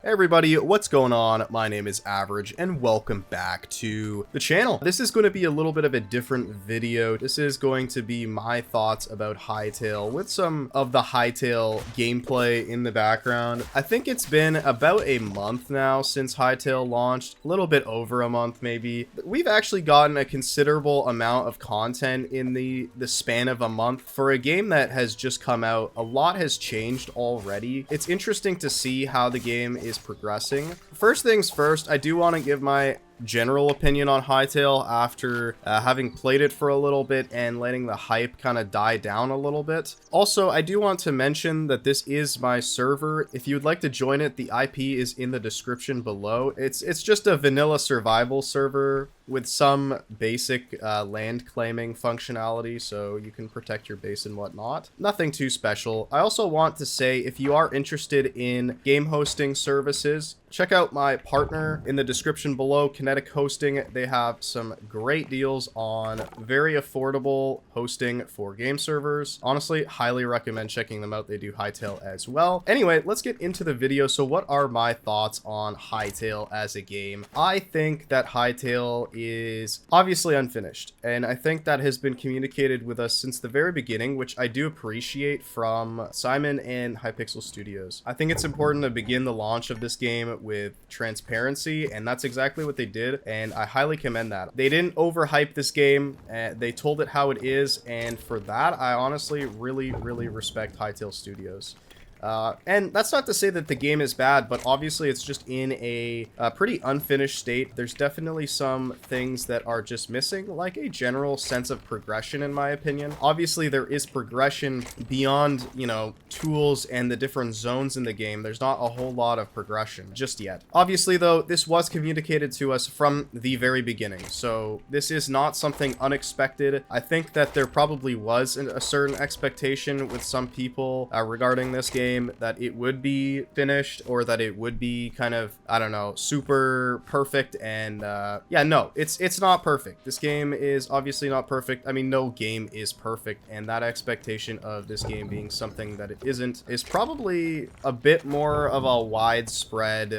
Hey everybody, what's going on? My name is Average and welcome back to the channel. This is going to be a little bit of a different video. This is going to be my thoughts about Hytale with some of the Hytale gameplay in the background. I think it's been about a month now since Hytale launched, a little bit over a month maybe. We've actually gotten a considerable amount of content in the span of a month. For a game that has just come out, a lot has changed already. It's interesting to see how the game is progressing. First things first, I do want to give my general opinion on Hytale after having played it for a little bit and letting the hype kind of die down a little bit. Also, I do want to mention that this is my server. If you would like to join it, the IP is in the description below. It's just a vanilla survival server with some basic land claiming functionality, so you can protect your base and whatnot. Nothing too special. I also want to say, if you are interested in game hosting services, check out my partner in the description below, Kinetic Hosting. They have some great deals on very affordable hosting for game servers. Honestly, highly recommend checking them out. They do Hytale as well. Anyway, let's get into the video. So what are my thoughts on Hytale as a game? I think that Hytale is obviously unfinished, and I think that has been communicated with us since the very beginning, which I do appreciate from Simon and Hypixel Studios. I think it's important to begin the launch of this game with transparency, and that's exactly what they did, and I highly commend that. They didn't overhype this game, they told it how it is, and for that I honestly really respect Hytale Studios. And that's not to say that the game is bad, but obviously it's just in a pretty unfinished state. There's definitely some things that are just missing, like a general sense of progression, in my opinion. Obviously there is progression beyond, you know, tools and the different zones in the game. There's not a whole lot of progression just yet. Obviously though, this was communicated to us from the very beginning, so this is not something unexpected. I think that there probably was a certain expectation with some people regarding this game, that it would be finished, or that it would be kind of, I don't know, super perfect. And yeah, no, it's not perfect. This game is obviously not perfect. I mean, no game is perfect, and that expectation of this game being something that it isn't is probably a bit more of a widespread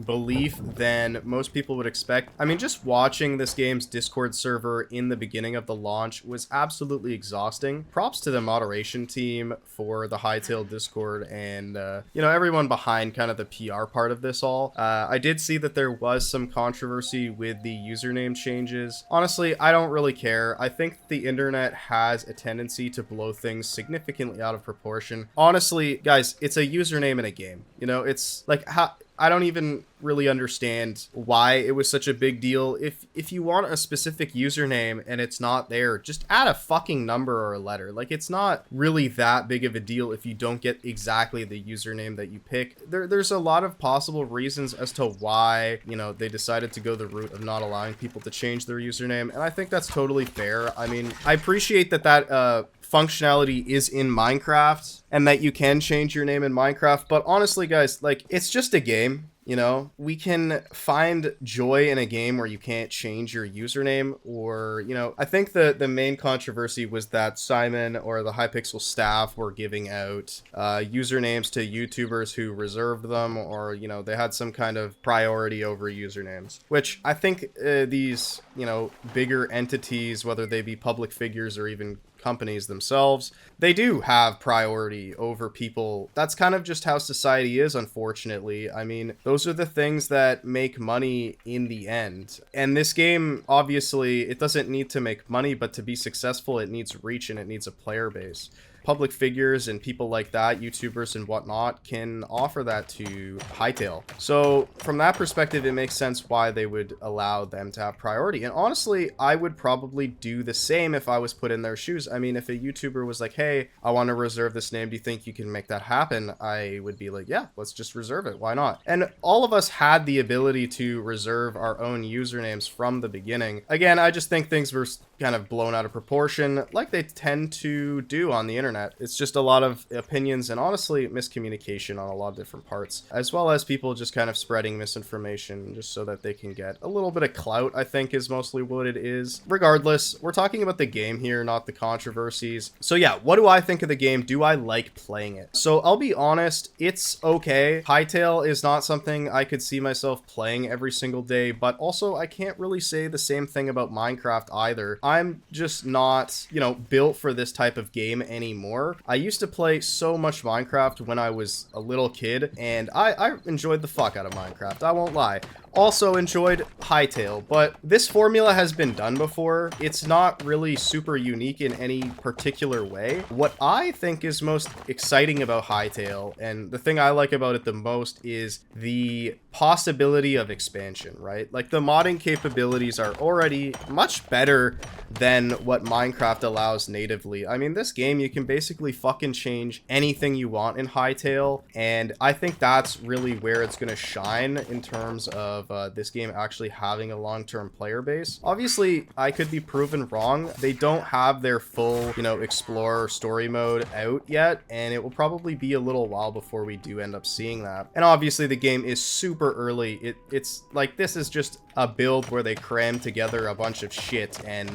belief than most people would expect. I mean, just watching this game's Discord server in the beginning of the launch was absolutely exhausting. Props to the moderation team for the Hytale Discord and you know, everyone behind kind of the PR part of this all. I did see that there was some controversy with the username changes. Honestly, I don't really care. I think the internet has a tendency to blow things significantly out of proportion. Honestly, guys, it's a username in a game. You know, it's like, how I don't even really understand why it was such a big deal. If you want a specific username and it's not there, just add a fucking number or a letter. Like, it's not really that big of a deal if you don't get exactly the username that you pick. There's a lot of possible reasons as to why, you know, they decided to go the route of not allowing people to change their username, and I think that's totally fair. I mean, I appreciate that functionality is in Minecraft and that you can change your name in Minecraft, but honestly guys, like, it's just a game. You know, we can find joy in a game where you can't change your username, or, you know, I think the main controversy was that Simon or the Hypixel staff were giving out usernames to YouTubers who reserved them, or, you know, they had some kind of priority over usernames, which I think these, you know, bigger entities, whether they be public figures or even companies themselves, they do have priority over people. That's kind of just how society is, unfortunately. I mean, those are the things that make money in the end. And this game, obviously, it doesn't need to make money, but to be successful, it needs reach and it needs a player base. Public figures and people like that, YouTubers and whatnot, can offer that to Hytale. So from that perspective, it makes sense why they would allow them to have priority. And honestly, I would probably do the same if I was put in their shoes. I mean, if a YouTuber was like, hey, I want to reserve this name, do you think you can make that happen? I would be like, yeah, let's just reserve it. Why not? And all of us had the ability to reserve our own usernames from the beginning. Again, I just think things were kind of blown out of proportion, like they tend to do on the internet. internet. It's just a lot of opinions and honestly miscommunication on a lot of different parts, as well as people just kind of spreading misinformation just so that they can get a little bit of clout, I think is mostly what it is. Regardless, we're talking about the game here, not the controversies. So yeah, what do I think of the game? Do I like playing it? So I'll be honest, it's okay. Hytale is not something I could see myself playing every single day, but also I can't really say the same thing about Minecraft either. I'm just not, you know, built for this type of game anymore. I used to play so much Minecraft when I was a little kid, and I enjoyed the fuck out of Minecraft, I won't lie. Also enjoyed Hytale, but this formula has been done before. It's not really super unique in any particular way. What I think is most exciting about Hytale, and the thing I like about it the most, is the possibility of expansion, right? Like, the modding capabilities are already much better than what Minecraft allows natively. I mean, this game, you can basically fucking change anything you want in Hytale, and I think that's really where it's gonna shine in terms of this game actually having a long-term player base. Obviously, I could be proven wrong. They don't have their full, you know, Explorer story mode out yet, and it will probably be a little while before we do end up seeing that. And obviously, the game is super early. It's like, this is just a build where they crammed together a bunch of shit and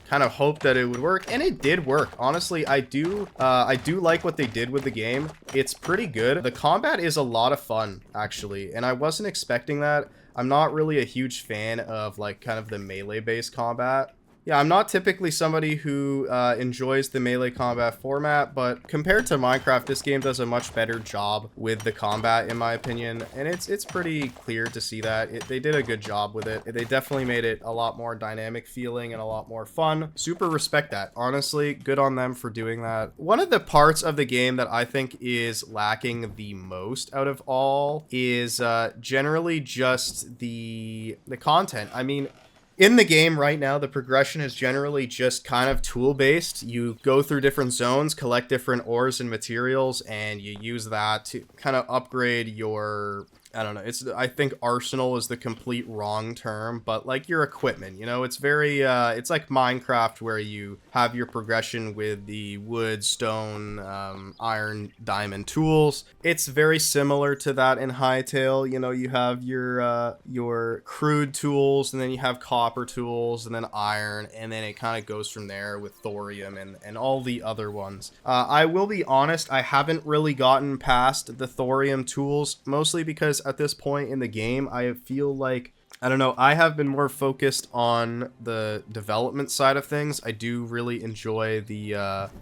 kind of hoped that it would work, and it did work. Honestly, I do like what they did with the game. It's pretty good. The combat is a lot of fun, actually, and I wasn't expecting that. I'm not really a huge fan of, like, kind of the melee-based combat. Yeah, I'm not typically somebody who enjoys the melee combat format, but compared to Minecraft, this game does a much better job with the combat, in my opinion, and it's pretty clear to see that. They did a good job with it. They definitely made it a lot more dynamic feeling and a lot more fun. Super respect that. Honestly, good on them for doing that. One of the parts of the game that I think is lacking the most out of all is generally just the content. I mean, in the game right now, the progression is generally just kind of tool-based. You go through different zones, collect different ores and materials, and you use that to kind of upgrade your, I don't know, I think arsenal is the complete wrong term, but like your equipment, you know, it's very, it's like Minecraft where you have your progression with the wood, stone, iron, diamond tools. It's very similar to that in Hytale. You know, you have your crude tools, and then you have copper tools, and then iron, and then it kind of goes from there with thorium and all the other ones. I will be honest, I haven't really gotten past the thorium tools, mostly because at this point in the game, I feel like, I don't know, I have been more focused on the development side of things. I do really enjoy the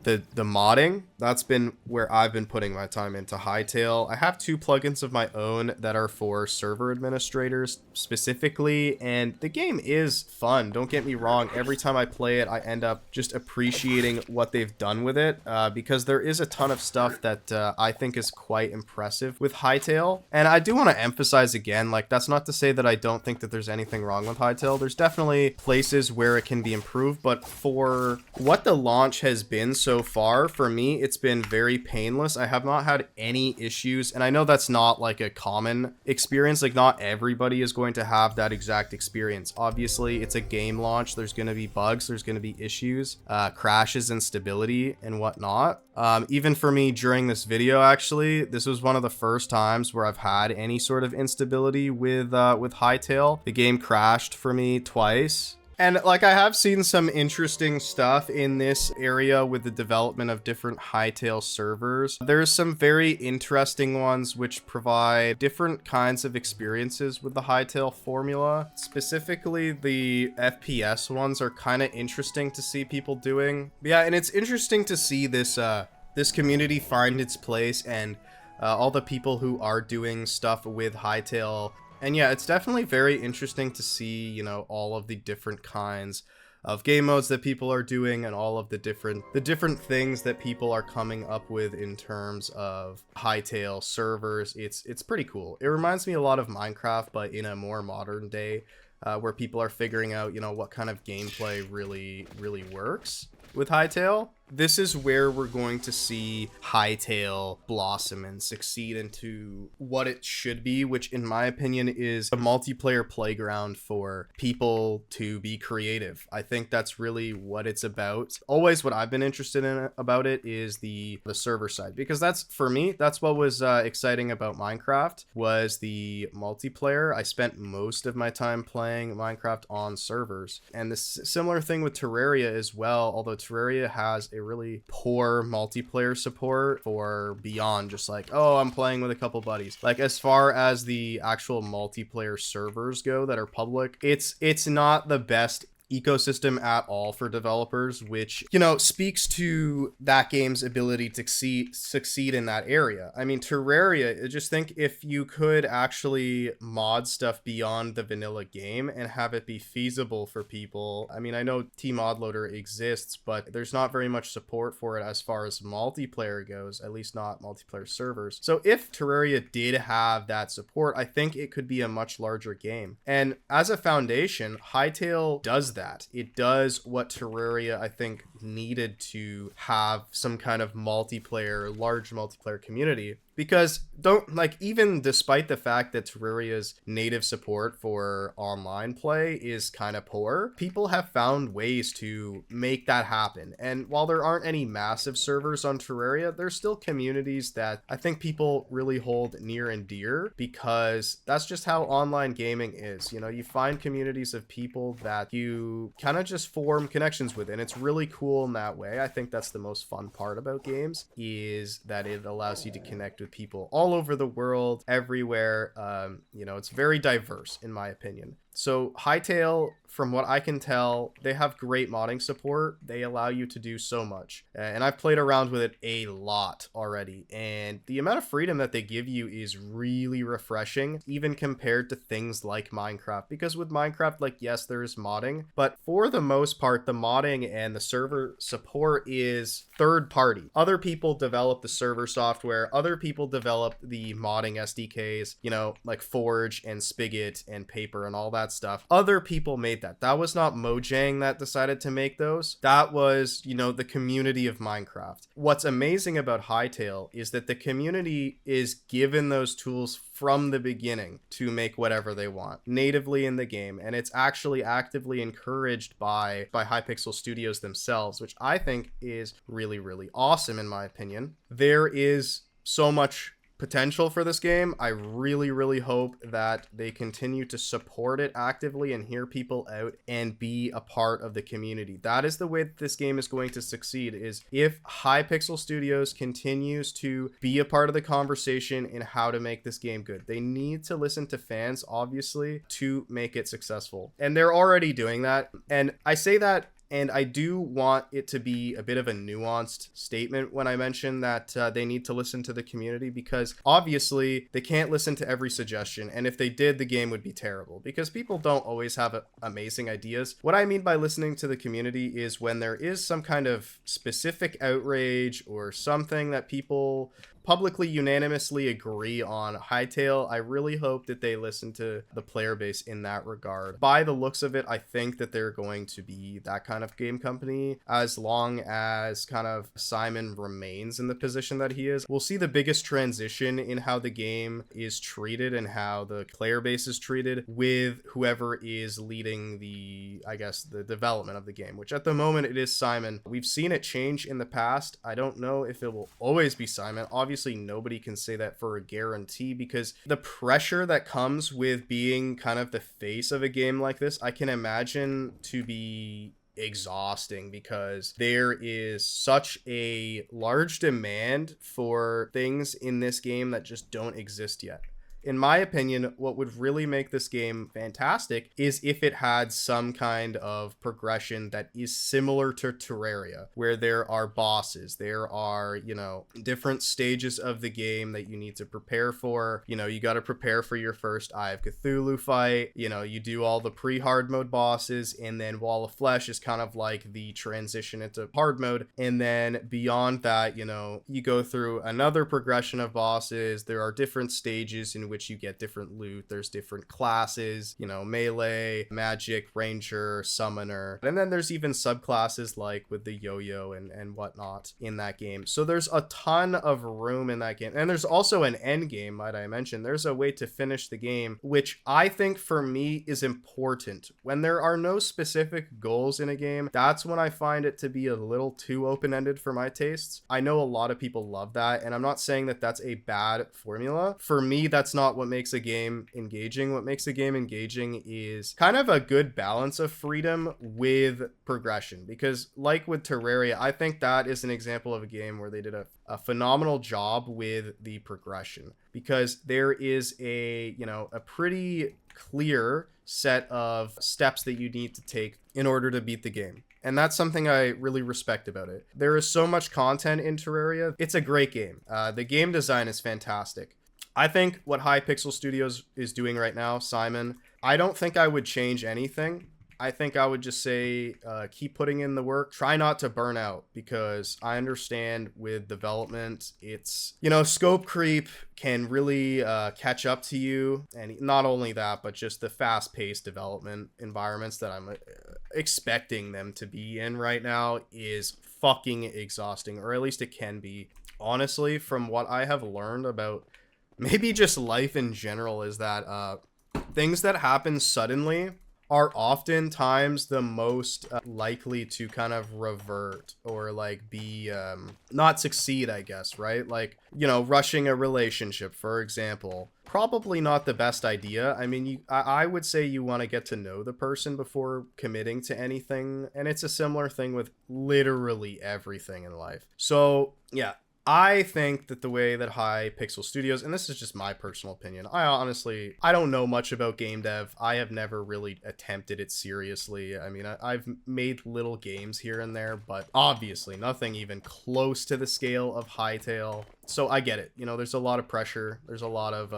modding. That's been where I've been putting my time into Hytale. I have 2 plugins of my own that are for server administrators specifically, and the game is fun. Don't get me wrong. Every time I play it, I end up just appreciating what they've done with it, because there is a ton of stuff that I think is quite impressive with Hytale. And I do want to emphasize again, like, that's not to say that I don't think that there's anything wrong with Hytale. There's definitely places where it can be improved, but for what the launch has been so far, for me, it's been very painless. I have not had any issues, and I know that's not like a common experience. Like, not everybody is going to have that exact experience. Obviously, it's a game launch. There's going to be bugs. There's going to be issues, crashes, instability, and whatnot. Even for me during this video, actually, this was one of the first times where I've had any sort of instability with Hytale. The game crashed for me twice. And like, I have seen some interesting stuff in this area with the development of different Hytale servers. There's some very interesting ones which provide different kinds of experiences with the Hytale formula. Specifically, the FPS ones are kind of interesting to see people doing. Yeah, and it's interesting to see this community find its place, and all the people who are doing stuff with Hytale. And yeah, it's definitely very interesting to see, you know, all of the different kinds of game modes that people are doing, and all of the different things that people are coming up with in terms of Hytale servers. It's pretty cool. It reminds me a lot of Minecraft, but in a more modern day, where people are figuring out, you know, what kind of gameplay really works with Hytale. this is where we're going to see Hytale blossom and succeed into what it should be, which in my opinion is a multiplayer playground for people to be creative. I think that's really what it's about. Always what I've been interested in about it is the server side, because that's, for me, that's what was exciting about Minecraft, was the multiplayer. I spent most of my time playing Minecraft on servers, and this similar thing with Terraria as well, although Terraria has a really poor multiplayer support for beyond just like, oh, I'm playing with a couple buddies. Like, as far as the actual multiplayer servers go that are public, it's not the best ecosystem at all for developers, which, you know, speaks to that game's ability to succeed in that area. I mean, Terraria, just think if you could actually mod stuff beyond the vanilla game and have it be feasible for people. I mean, I know tModLoader exists, but there's not very much support for it as far as multiplayer goes, at least not multiplayer servers. So if Terraria did have that support, I think it could be a much larger game. And as a foundation, Hytale does that. It does what Terraria, I think, needed to have some kind of large multiplayer community. Because even despite the fact that Terraria's native support for online play is kind of poor, people have found ways to make that happen. And while there aren't any massive servers on Terraria, there's still communities that I think people really hold near and dear, because that's just how online gaming is. You know, you find communities of people that you kind of just form connections with, and it's really cool in that way. I think that's the most fun part about games, is that it allows you to connect with people all over the world, everywhere. You know, it's very diverse in my opinion. So Hytale, from what I can tell, they have great modding support. They allow you to do so much. And I've played around with it a lot already. And the amount of freedom that they give you is really refreshing, even compared to things like Minecraft. Because with Minecraft, like, yes, there is modding, but for the most part, the modding and the server support is third party. Other people develop the server software. Other people develop the modding SDKs, you know, like Forge and Spigot and Paper and all that stuff. Other people made that. That was not Mojang that decided to make those. That was, you know, the community of Minecraft. What's amazing about Hytale is that the community is given those tools from the beginning to make whatever they want natively in the game, and it's actually actively encouraged by Hypixel Studios themselves, which I think is really awesome in my opinion. There is so much potential for this game. I really hope that they continue to support it actively and hear people out and be a part of the community. That is the way that this game is going to succeed, is if Hypixel Studios continues to be a part of the conversation in how to make this game good. They need to listen to fans, obviously, to make it successful. And they're already doing that. And I say that, and I do want it to be a bit of a nuanced statement when I mention that they need to listen to the community, because obviously they can't listen to every suggestion. And if they did, the game would be terrible, because people don't always have amazing ideas. What I mean by listening to the community is when there is some kind of specific outrage or something that people publicly unanimously agree on Hytale, I really hope that they listen to the player base in that regard. By the looks of it, I think that they're going to be that kind of game company as long as kind of Simon remains in the position that he is. We'll see the biggest transition in how the game is treated and how the player base is treated with whoever is leading the development of the game, which at the moment it is Simon. We've seen it change in the past. I don't know if it will always be Simon. Obviously, nobody can say that for a guarantee, because the pressure that comes with being kind of the face of a game like this, I can imagine to be exhausting, because there is such a large demand for things in this game that just don't exist yet. In my opinion, what would really make this game fantastic is if it had some kind of progression that is similar to Terraria, where there are bosses, there are, you know, different stages of the game that you need to prepare for. You know, you got to prepare for your first Eye of Cthulhu fight. You know, you do all the pre-hard mode bosses, and then Wall of Flesh is kind of like the transition into hard mode. And then beyond that, you know, you go through another progression of bosses. There are different stages in which you get different loot. There's different classes, you know, melee, magic, ranger, summoner, and then there's even subclasses like with the yo-yo and whatnot in that game. So there's a ton of room in that game, and there's also an end game, might I mention. There's a way to finish the game, which I think for me is important. When there are no specific goals in a game, that's when I find it to be a little too open-ended for my tastes. I know a lot of people love that, and I'm not saying that that's a bad formula. For me, that's not what makes a game engaging. What makes a game engaging is kind of a good balance of freedom with progression, because like with Terraria, I think that is an example of a game where they did a phenomenal job with the progression, because there is a, you know, a pretty clear set of steps that you need to take in order to beat the game. And that's something I really respect about it. There is so much content in Terraria. It's a great game. The game design is fantastic. I think what Hypixel Studios is doing right now, Simon, I don't think I would change anything. I think I would just say keep putting in the work. Try not to burn out, because I understand with development, it's, you know, scope creep can really catch up to you. And not only that, but just the fast-paced development environments that I'm expecting them to be in right now is fucking exhausting, or at least it can be. Honestly, from what I have learned about maybe just life in general, is that things that happen suddenly are oftentimes the most likely to kind of revert or like be not succeed, I guess, right? Like, you know, rushing a relationship, for example, probably not the best idea. I mean, I would say you want to get to know the person before committing to anything, and it's a similar thing with literally everything in life. So yeah, I think that the way that Hypixel Studios, and this is just my personal opinion, I don't know much about game dev. I have never really attempted it seriously. I mean, I've made little games here and there, but obviously nothing even close to the scale of Hytale. So I get it. You know, there's a lot of pressure. There's a lot of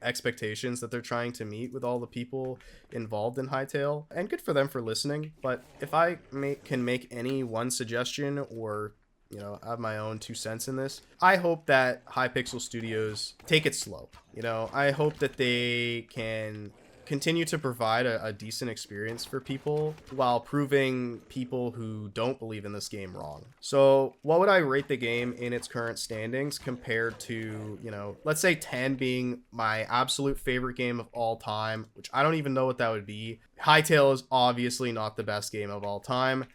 expectations that they're trying to meet with all the people involved in Hytale, and good for them for listening. But if I can make any one suggestion, or, you know, I have my own 2 cents in this, I hope that Hypixel Studios take it slow. You know, I hope that they can continue to provide a decent experience for people while proving people who don't believe in this game wrong. So what would I rate the game in its current standings compared to, you know, let's say 10 being my absolute favorite game of all time, which I don't even know what that would be. Hytale is obviously not the best game of all time,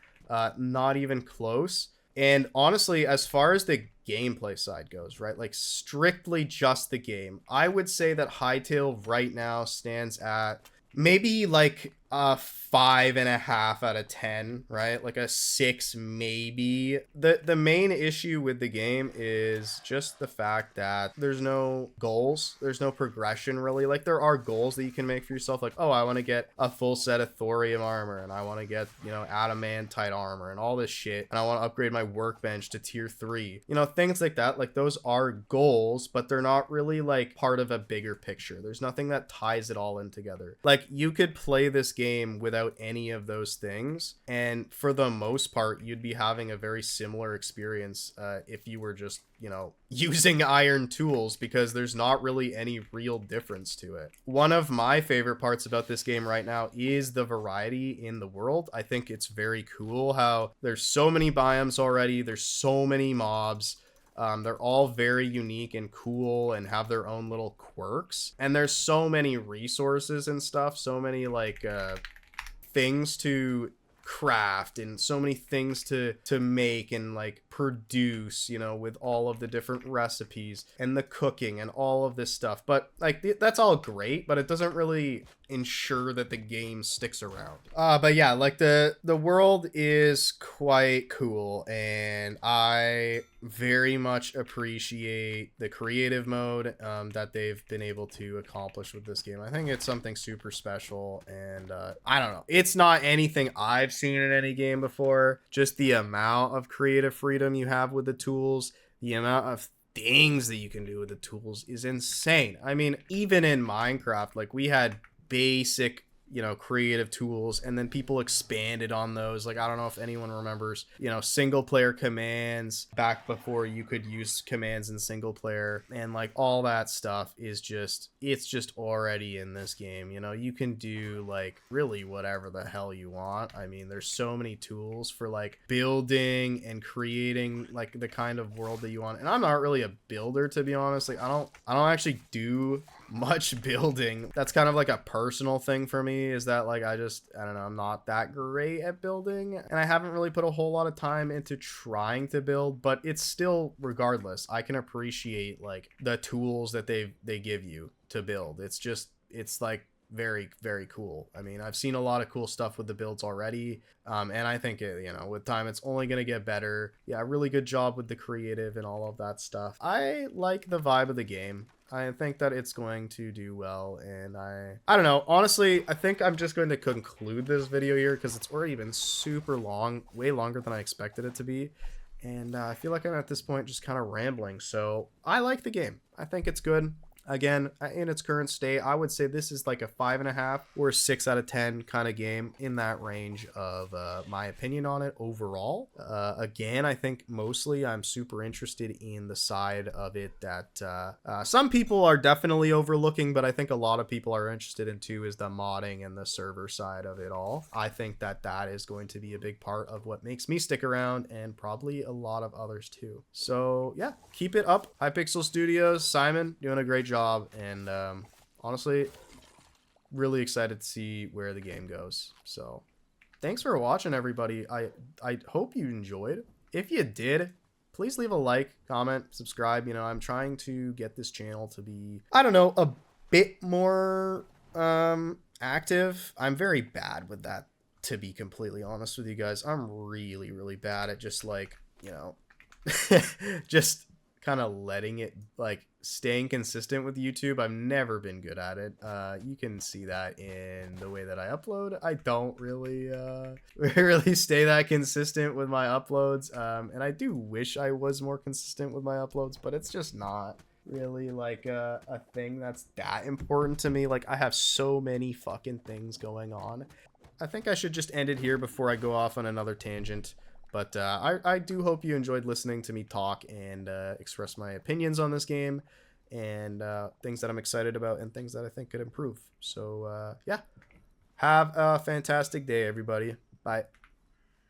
not even close. And honestly, as far as the gameplay side goes, right, like strictly just the game, I would say that Hytale right now stands at maybe like a 5.5 out of 10, right? Like a 6 maybe. The main issue with the game is just the fact that there's no goals, there's no progression really. Like, there are goals that you can make for yourself, like, oh, I want to get a full set of thorium armor, and I want to get, you know, adamantite armor and all this shit, and I want to upgrade my workbench to tier 3, you know, things like that. Like, those are goals, but they're not really like part of a bigger picture. There's nothing that ties it all in together. Like, you could play this game without any of those things, and for the most part you'd be having a very similar experience if you were just, you know, using iron tools, because there's not really any real difference to it. One of my favorite parts about this game right now is the variety in the world. I think it's very cool how there's so many biomes already, there's so many mobs. They're all very unique and cool and have their own little quirks, and there's so many resources and stuff, so many like things to craft and so many things to make and like produce, you know, with all of the different recipes and the cooking and all of this stuff. But like that's all great, but it doesn't really ensure that the game sticks around. But yeah, like the world is quite cool, and I very much appreciate the creative mode that they've been able to accomplish with this game. I think it's something super special, and I don't know, it's not anything I've seen in any game before. Just the amount of creative freedom you have with the tools, the amount of things that you can do with the tools is insane. I mean, even in Minecraft, like, we had basic you know, creative tools, and then people expanded on those. Like, I don't know if anyone remembers, you know, single player commands back before you could use commands in single player, and like all that stuff is just, it's just already in this game. You know, you can do like really whatever the hell you want. I mean, there's so many tools for like building and creating like the kind of world that you want. And I'm not really a builder, to be honest. Like, I don't actually do much building. That's kind of like a personal thing for me, is that like I don't know, I'm not that great at building, and I haven't really put a whole lot of time into trying to build. But it's still, regardless, I can appreciate like the tools that they give you to build. It's like very, very cool. I mean, I've seen a lot of cool stuff with the builds already, and I think you know, with time it's only gonna get better. Yeah, really good job with the creative and all of that stuff. I like the vibe of the game. I think that it's going to do well, and I don't know, honestly, I think I'm just going to conclude this video here because it's already been super long, way longer than I expected it to be, and I feel like I'm at this point just kind of rambling. So I like the game. I think it's good. Again, in its current state, I would say this is like a 5.5 or a 6 out of 10 kind of game, in that range of my opinion on it overall. Again, I think mostly I'm super interested in the side of it that some people are definitely overlooking, but I think a lot of people are interested in too, is the modding and the server side of it all. I think that that is going to be a big part of what makes me stick around, and probably a lot of others too. So yeah, keep it up. Hypixel Studios, Simon, doing a great job, and honestly, really excited to see where the game goes. So thanks for watching, everybody. I hope you enjoyed. If you did, please leave a like, comment, subscribe. You know, I'm trying to get this channel to be, I don't know, a bit more active. I'm very bad with that, to be completely honest with you guys. I'm really, really bad at just like, you know, just kind of letting it, like, staying consistent with YouTube. I've never been good at it. You can see that in the way that I upload. I don't really really stay that consistent with my uploads, and I do wish I was more consistent with my uploads, but it's just not really like a thing that's that important to me. Like, I have so many fucking things going on. I think I should just end it here before I go off on another tangent. But I do hope you enjoyed listening to me talk and express my opinions on this game, and things that I'm excited about and things that I think could improve. So yeah, have a fantastic day, everybody. Bye.